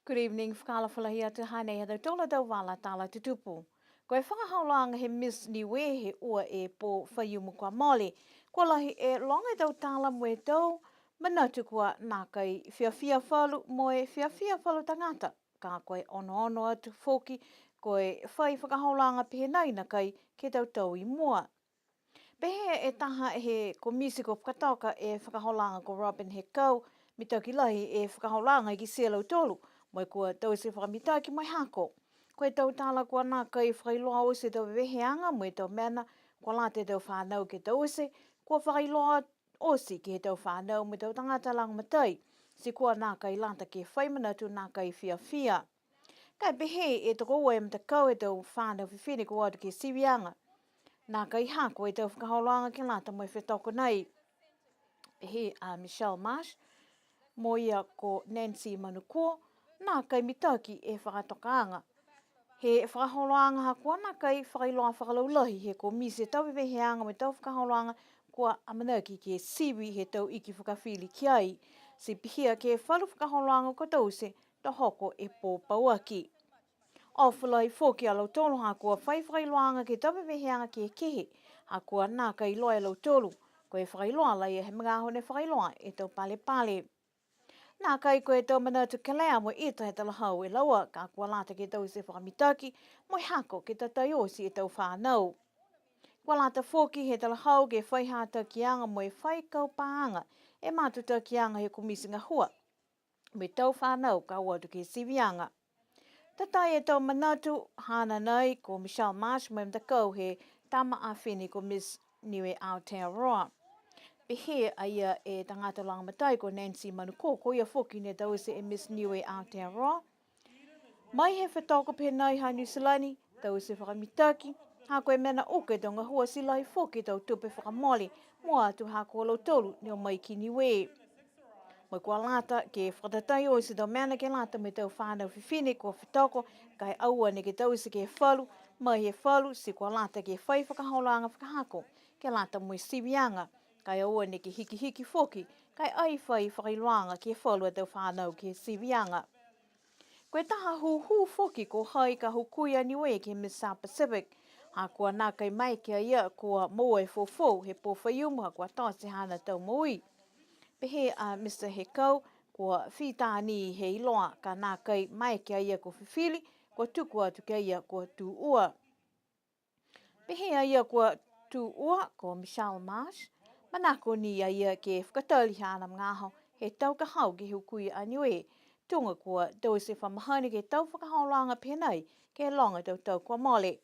Good evening, whakalawhalahia te hane ha tola tau wala tala te tupu. Koe whakahaulanga he Miss Niue he ua e po whaiumu kwa mole. Kua lahi e longa tau tala moe tau, manatu kua nā kai whiawhia whalu moe whiawhia whalu tangata. Ka koe ono atu whoki, koe whai whakahaulanga pehenai na kai ke tau I mua. Pehe e taha he komisi ko whakatauka e whakahaulanga ko Robin he kau, mi tauki lahi e whakahaulanga I ki selo tolu. Moi kua tau se whakamita ki mai hako. Koe tau tala kua nā kai whakailoa o se tau weheanga, moi tau mena, kua la te tau whanau ke tau se, kua whakailoa o se ki he tau whanau, moi tau tangata lang matai, si kua nā kai lata ke whaimanatu nā kai whiawhia. Kai pehe e toko ua e mtakau e tau whanau whiwhine kua atu ke siwianga. Nā kai hako e tau whakahaulanga ke lata moi whetoko nei. Pehe a Michelle Marsh, mo ia ko Nancy Manuko, nā kai mitaki e whakatokaanga. He whakaholoanga ha kua nā kai whakailoa whakalaulahi he ko mise tau weweheanga me tau whakaholoanga kua amanaki ke siwi he tau iki whakawhili ki ai. Si pihia ke whalu whakaholoanga ko tau se to hoko e pō pauaki. O whalai whoki a lau tolu ha kua whailoanga ke tau weweheanga ke kehe ha kua nā kai loa e lau tolu. Ko e whakailoa lai he mga hone whakailoa e tau pale pale. Nā kai koe tau manatu kalea mo ita he talahau e laua ka kua lata ke tau se whakamitaki mo hako ke tatai osi e tau whanau. Kua lata whoki he talahau ke whaihata ki anga mo e whaikau paanga e matuta ki anga he komisinga hua. Me tau whanau ka wadu ke siwianga. Tatai e tau manatu hana nei ko Michelle Marsh mo mtakau he tama a whini ko Miss Niuean 18th. Pehe a ia e tangata langa matai ko Nancy Manuko ko ia whoki ne tau se e Miss Niuean 18th. Mai he whetoko penai ha New Zealand, tau se whakamitaki, ha koe mena oke tonga hua sila he whoki tau tupe whakamole, mua atu ha kua lau tolu ni o mai ki Niue. Mai kua lata ke whakatatai o se tau mena ke lata me tau whanau whiwhine kua whetoko, kai aua ne ke tau se ke whalu, mai he whalu si kua lata ke whai whakaholanga whakahako, ke lata mui siwianga. Kai aua ne ke hiki whoki, kai ai whai whakailoanga ke whalu a tau whanau ke siwianga. Koe taha hu whoki ko hai ka hukui a Niue ke Miss South Pacific, ha kua nā kai mai kia ia kua moe fofo he po whaiumu ha kua tose hana tau moui. Pehe a Mr. Hekau kua whitāni he iloa ka nā kai mai kia ia ko whiwhili, kua tuku atu kia ia kua tū ua. Pehe a ia kua tū ua ko Michelle Marsh, manako ni a ia ke whakatauli hana mngaho he tau ka hau ke hukui a Niue, tunga kua tau se whamahani ke tau whakahaulanga penai ke longa tau kua mole.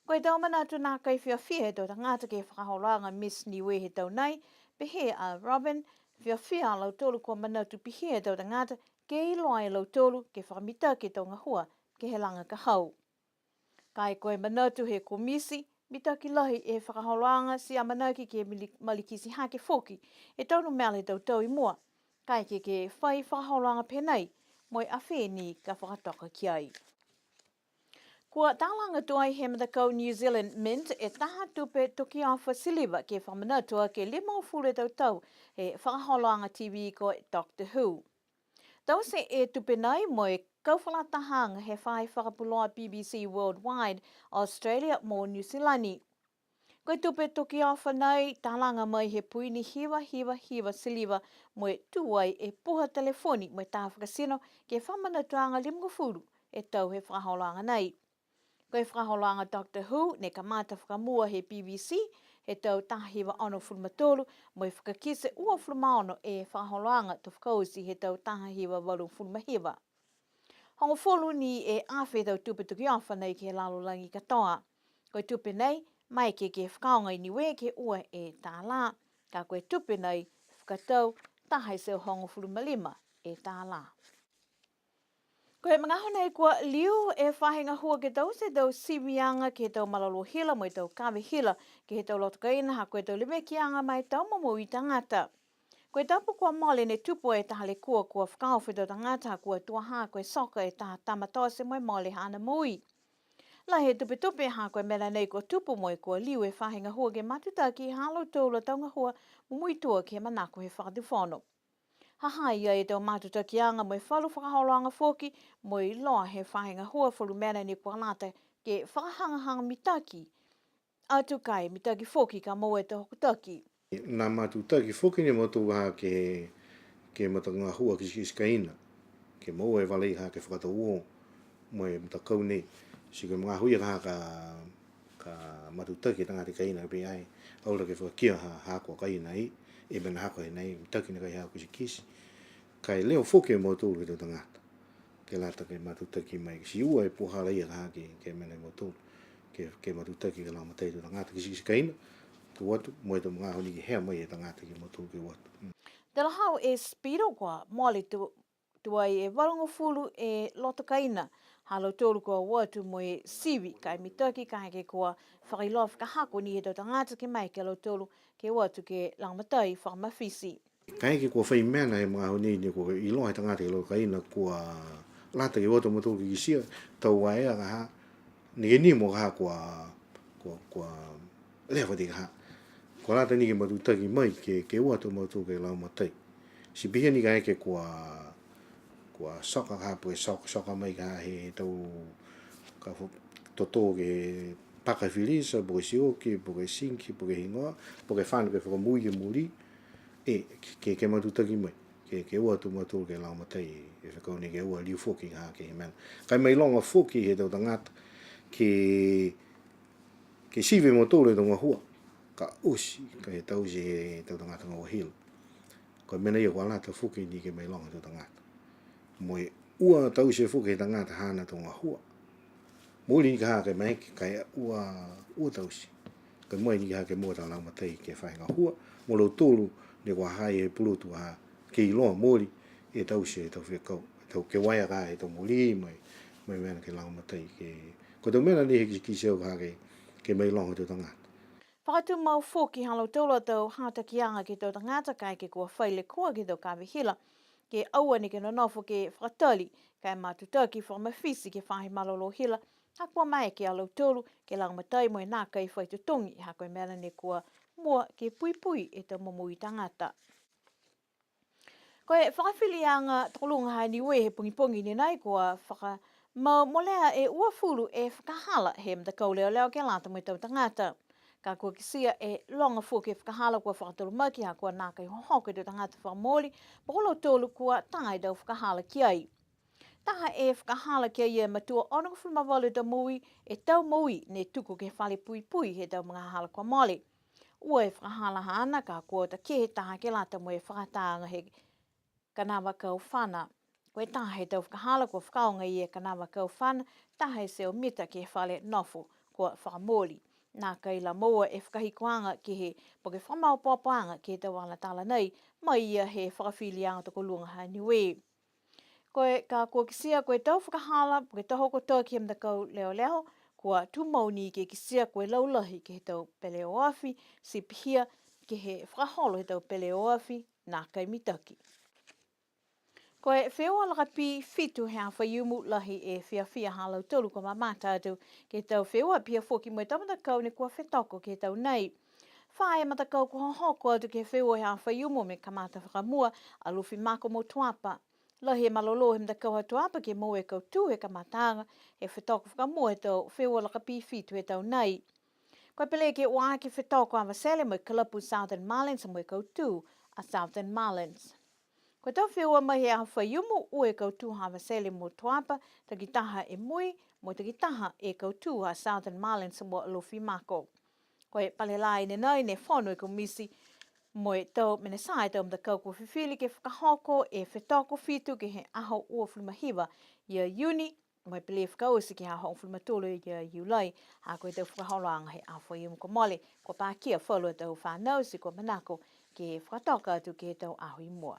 Koe tau manatu nā kai whiawhia he tau tangata ke whakahaulanga Miss Niue he tau nei, pehe a Robin, whiawhia lau tolu kua manatu pehe he tau tangata ke iloa e lau tolu ke whakamita ke tau ngahua ke he langa ka hau. Kai koe manatu he komisi, mitaki lahi e whakahaulanga si a manaki ke malikisi hake whoki, e taunu mea he tau I mua. Kai ke whai whakahaulanga penei, moi a wheni ka whakatoka ki ai. Kua tālanga tuai he matakau New Zealand Mint e taha tupe toki awha siliva ke whamanatua ke 5 tau he whakahaulanga TV ko Doctor Who. Tau se e tupe nei moi kauwhalatahanga he whai whakapuloa BBC Worldwide, Australia mo New Zealand. Koe tupe toki awha nei, tālanga mai he puini hiwa siliva moe tuai e puha telefoni moe tā whakasino ke whamanatuanga 5 e tau he whakahaulanga nei. Koe whakahaulanga Doctor Who ne ka mata whakamua he BBC he tau tahiwa ono fulmatolu moe whakakise ua fulmaono e whakahaulanga to whakausi he tau tahiwa walu fulmahiwa. Hongo folu ni e awhi tau tupe toki awha nei ke lalolangi katoa. Koe tupe nei, mai ke whakaonga I Niue ke ua e tā la, ka koe tupe nei whakatau tahai seu hongo fulmalima e tā la. Koe mga honei kua liu e whahinga hua ke tau se tau siwianga ke tau malalo hila mo tau kawe hila ke he tau lotokaina ha koe tau limekianga mai tau momo I tangata. Koe tapu kua mole ne tupu e tahale kua whakawhi tau tangata ha kua tuaha koe soka e taha tamatose moe mole hana mui. La he tupe ha koe mera nei kua tupu moe kua liu e whahinga hua ke matutaki halo taula taunga hua mui tua ke manako he whakatiwhono. Hahai ia e tau matutakianga mo whalu whakahauranga foki mo I loa he whahinga hua whalu mena ni kualata ke whakahangahanga mitaki. Atu kai mitaki foki ka mo e te hokutaki. Nā matutaki foki ni motu waha ke matanga hua kisi kaina. Ke mo e walei ha ke whakata uo mo e matakau nei. Si ke mga hui ka matutaki tanga te kaina pe ai. Aura ke whakia ha kua kaina I. E mena hako he nei, mitaki na kai ha kisi. Kai leo foki e motu ke tau tangata. Ke lata ke matutaki mai. Si ua e puhala ia ha ke mena motu. Ke matutaki ke lau matai tau tangata kisi kaina. Tu watu, mo e tau mga honi ki hea mai e tangata ki motu ke watu. Te lahau e spiro kwa mole tua e warongo fulu e loto kaina. Halo tolu kua watu mo e siwi kai mitaki kai ke kua whakailof ka hako ni e tau tangata ke mai ke lo tolu ke watu ke langmatai whakamawhisi. Kai ke kua whai mena e mga honi ni kua iloa e tangata ke lo kaina kua lata ke watu motu ki kisia tau waea ka ha ni ni mo ka ha kua lewa te ka ha. Kua lata ni ke matutaki mai ke watu motu ke lau matai. Si pihia ni kai ke kua soka ka po soka mai ka he tau ka toto ke paka filisa po ke sioki po ke sinki po ke hingoa po ke whanu ke whakamui ke muri ke matutaki mai ke ua tu matu ke lau matai e whakau ni ke ua liu foki ha ke he mena kai mai longa foki he tau tangata ke sive motu le tonga hua ka usi ka he tau si he tau tangata ngā hilo ko mena ia kua lata foki ni ke mai longa tau tangata mo e ua tau se foki he tangata hana tonga hua Muli ni ka ha ke mai kai ua tau si ka mai ni ka ke mua tau lau matai ke whainga hua mo lo tolu ni kua hai e pulutu ha ke iloa moli e tau se tau whiakau tau ke waia ka e tau moli mai mena ke lau matai ke ko tau mena ni he ki seo ka ke mai longa tau tangata Whakatu mau foki halo tolo tau hatakianga ki tau tangata kai ke kua whaile kua ki tau kawihila ke aua ni ke nonofo ke whakatali kai matutaki whakamawhisi ke whahi malolo hila hakua mai ke alo tolu ke langmatai mo e nā kai whaitutongi hakoi mera ni kua mua ke pui pui e tau mamui tangata. Koe whakawhilianga takulunga hai niwe he pungi ni nai kua molea e uafulu e whakahala he mtakau leo ke lata mo e tau tangata. Ka kua kisia e longa fuke whakahala kua whakatolu maki ha kua nā kai hohoko e tau tangata whakamoli pokolo tolu kua tangai tau whakahala ki ai. Taha e whakahala ki ai e matua onanga whulmawalu tau mui e tau mui ne tuku ke whale pui pui he tau mga hala kua mole. Ua e whakahala haana ka kua ta ke taha ke lata mo e whakataanga he kanawa kau whana. Koe taha he tau whakahala kua whakaonga i e kanawa kau whana, taha e seo mita ke whale nofo kua whakamoli. Nā kai la moa e whakahikoanga ki he po ke whamau pōpāanga ki he tau ala tala nei, mai ia he whakawhilianga toko luanga hai niwe. Koe ka kua kisia koe tau whakahala, po ke taho ko tau ki amdakau leo leo, kua tumauni ke kisia koe laulahi ki he tau pele o afi, si pihia ki he whakaholo he tau pele o afi, nā kai mitaki. Koe wheoa laka pi fitu hea whaiumu lahi e whiawhia halau tolu ko mamata atu ke tau wheoa pia foki mo e tamatakau ne kua whetoko ke tau nei. Whae matakau ko hohoko atu ke wheoa hea whaiumu me kamata whakamua a lufi mako mo tuapa. Lahi e malolo he mtakau ha tuapa ke mo e kau tu he kamatanga e whetoko whakamua e tau wheoa laka pi fitu he tau nei. Koe pele ke ua ke whetoko a wasele mo e kalapu Southern Marlins mo e kau tu a Southern Marlins. Ko tau whewa mai a whaiumu o e kau hawa sele mo tuapa, takitaha e mui, mo takitaha e kau ha Southern Marlins mo alofi mako. Ko e palelai ne nai ne whono e komisi mo e tau mene sae tau mta kau ko whiwhili ke whakahoko e whetoko fitu ke he aho ua whulumahiwa ia Iuni, mo e pele whakausi ke ha hong whulumatolo ia Iulai, ha koe tau whakaholoanga he a whaiumu ko mole, ko pākia whalua tau whanau si ko manako ke whakatoka atu ke tau ahui mua.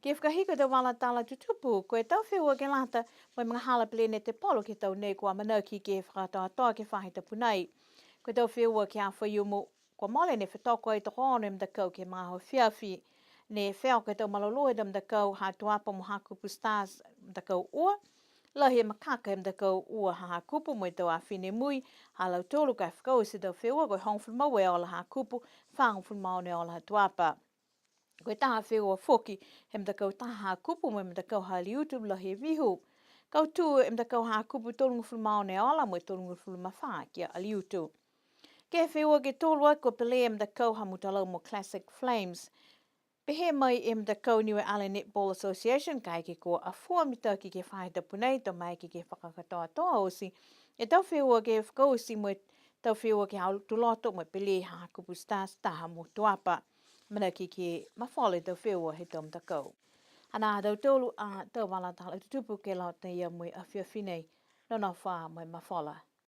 Ke whakahiko te wala tala tutupu, koe tau whewa ke lata mai mga hala plene te polo ke tau nei kua manaki ke whakatoa toa ke whahita punai. Koe tau whewa ke a whaiumu kua mole ne whetoko ai toko ono e mdakau ke mga ho whiawhi. Ne wheo ke tau malolohe da mdakau ha tuapa mo hakupu stars mdakau ua. Lahi e makaka e mdakau ua ha hakupu mo e tau a whine mui. Halau tolu kai whakau se tau whewa koe hongwhulmau e ola hakupu, whangwhulmau ne ola ha tuapa. Koe taha whiua whoki, he mta kau taha kupu me mta kau ha YouTube la he vihu. Kau tu e mta kau ha kupu tolungu fulu maone ola mo e tolungu fulu mawha kia al YouTube. Ke whiua ke tolu ai ko pele e mta kau ha mutalau mo Classic Flames. Pehe mai e mta kau Niuean 18th Netball Association kai ke ko a fua mita ki ke whaita punei to mai ki ke whakakatoa toa osi. E tau whiua ke whakausi mo e tau whiua ke hau tuloto mo e pele ha kupu stars taha mo tuapa. Mana ki ke mawhole tau whiua he tau mta kau. Ana tau tolu a tau wala tahala tutupu ke lau te ia mo e a whiawhinei. Nona wha mo e mawhola.